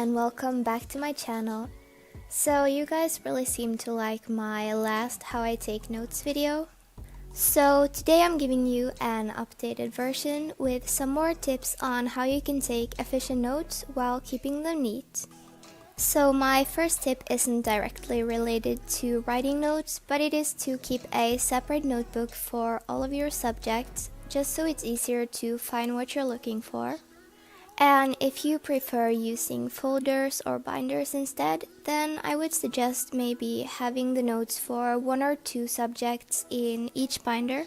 and welcome back to my channel. So you guys really seem to like my last How I Take Notes video. So today I'm giving you an updated version with some more tips on how you can take efficient notes while keeping them neat. So my first tip isn't directly related to writing notes, but it is to keep a separate notebook for all of your subjects, just so it's easier to find what you're looking for. And if you prefer using folders or binders instead, then I would suggest maybe having the notes for one or two subjects in each binder.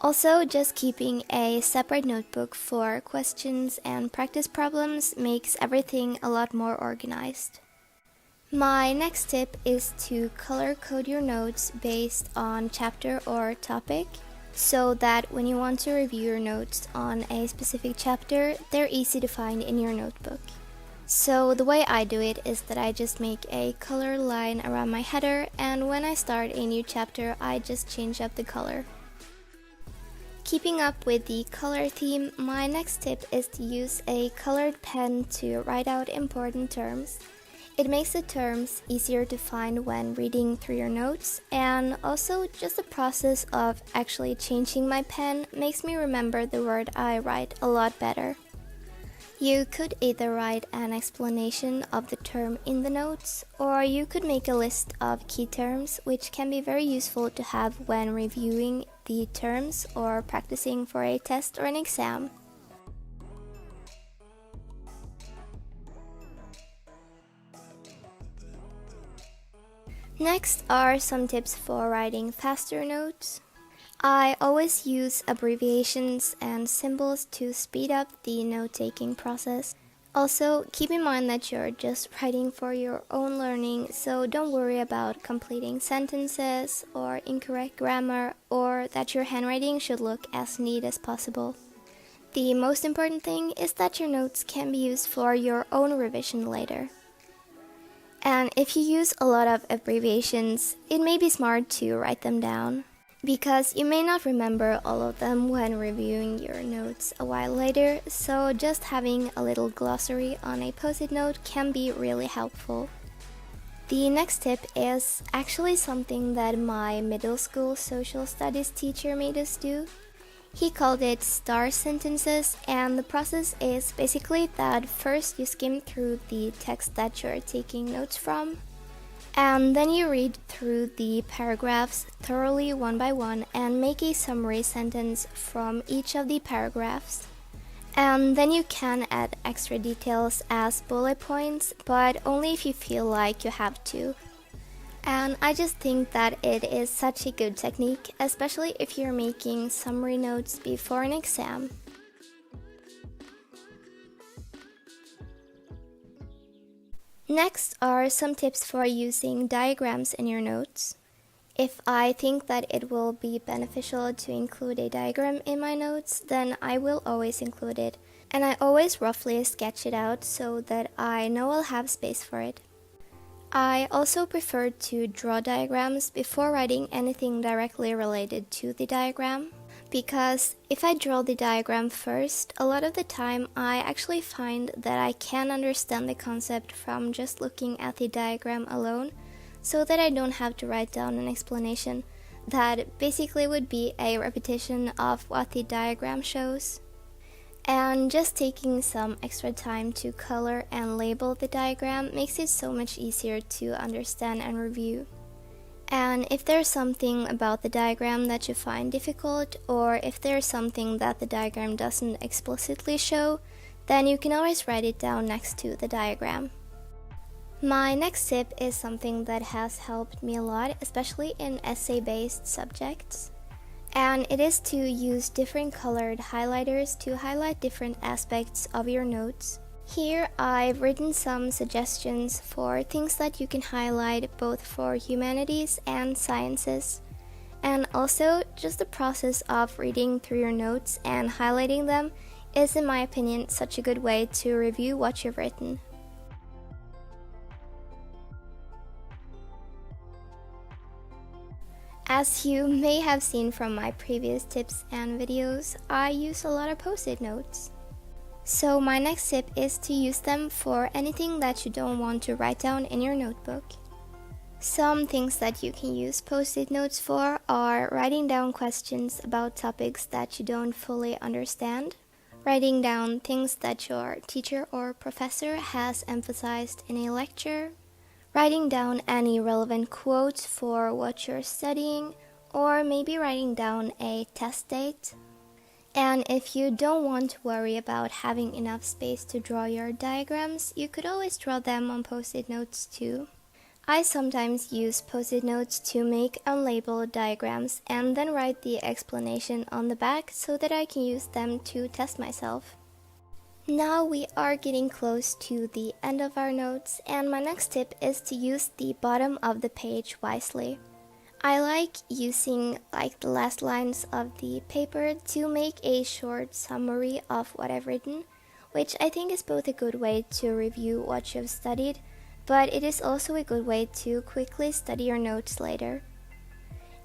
Also, just keeping a separate notebook for questions and practice problems makes everything a lot more organized. My next tip is to color code your notes based on chapter or topic, so that when you want to review your notes on a specific chapter, they're easy to find in your notebook. So the way I do it is that I just make a color line around my header, and when I start a new chapter, I just change up the color. Keeping up with the color theme, my next tip is to use a colored pen to write out important terms. It makes the terms easier to find when reading through your notes, and also just the process of actually changing my pen makes me remember the word I write a lot better. You could either write an explanation of the term in the notes, or you could make a list of key terms, which can be very useful to have when reviewing the terms or practicing for a test or an exam. Next are some tips for writing faster notes. I always use abbreviations and symbols to speed up the note-taking process. Also, keep in mind that you're just writing for your own learning, so don't worry about completing sentences or incorrect grammar, or that your handwriting should look as neat as possible. The most important thing is that your notes can be used for your own revision later. And if you use a lot of abbreviations, it may be smart to write them down, because you may not remember all of them when reviewing your notes a while later, so just having a little glossary on a post-it note can be really helpful. The next tip is actually something that my middle school social studies teacher made us do. He called it star sentences, and the process is basically that first you skim through the text that you're taking notes from, and then you read through the paragraphs thoroughly one by one and make a summary sentence from each of the paragraphs. And then you can add extra details as bullet points, but only if you feel like you have to. And I just think that it is such a good technique, especially if you're making summary notes before an exam. Next are some tips for using diagrams in your notes. If I think that it will be beneficial to include a diagram in my notes, then I will always include it, and I always roughly sketch it out so that I know I'll have space for it. I also prefer to draw diagrams before writing anything directly related to the diagram, because if I draw the diagram first, a lot of the time I actually find that I can understand the concept from just looking at the diagram alone, so that I don't have to write down an explanation that basically would be a repetition of what the diagram shows. And just taking some extra time to color and label the diagram makes it so much easier to understand and review. And if there's something about the diagram that you find difficult, or if there's something that the diagram doesn't explicitly show, then you can always write it down next to the diagram. My next tip is something that has helped me a lot, especially in essay-based subjects. And it is to use different colored highlighters to highlight different aspects of your notes. Here I've written some suggestions for things that you can highlight both for humanities and sciences. And also, just the process of reading through your notes and highlighting them is, in my opinion, such a good way to review what you've written. As you may have seen from my previous tips and videos, I use a lot of post-it notes. So my next tip is to use them for anything that you don't want to write down in your notebook. Some things that you can use post-it notes for are writing down questions about topics that you don't fully understand, writing down things that your teacher or professor has emphasized in a lecture, writing down any relevant quotes for what you're studying, or maybe writing down a test date. And if you don't want to worry about having enough space to draw your diagrams, you could always draw them on post-it notes too. I sometimes use post-it notes to make unlabeled diagrams and then write the explanation on the back so that I can use them to test myself. Now we are getting close to the end of our notes, and my next tip is to use the bottom of the page wisely. I like using the last lines of the paper to make a short summary of what I've written, which I think is both a good way to review what you've studied, but it is also a good way to quickly study your notes later.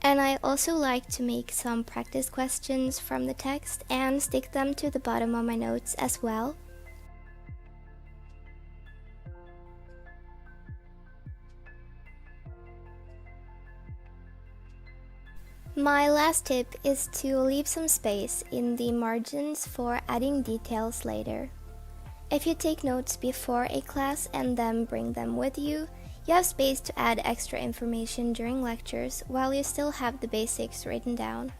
And I also like to make some practice questions from the text and stick them to the bottom of my notes as well. My last tip is to leave some space in the margins for adding details later. If you take notes before a class and then bring them with you, you have space to add extra information during lectures while you still have the basics written down.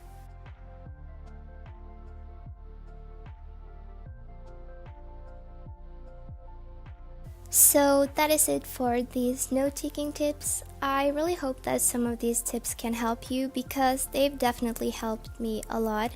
So that is it for these note-taking tips. I really hope that some of these tips can help you because they've definitely helped me a lot.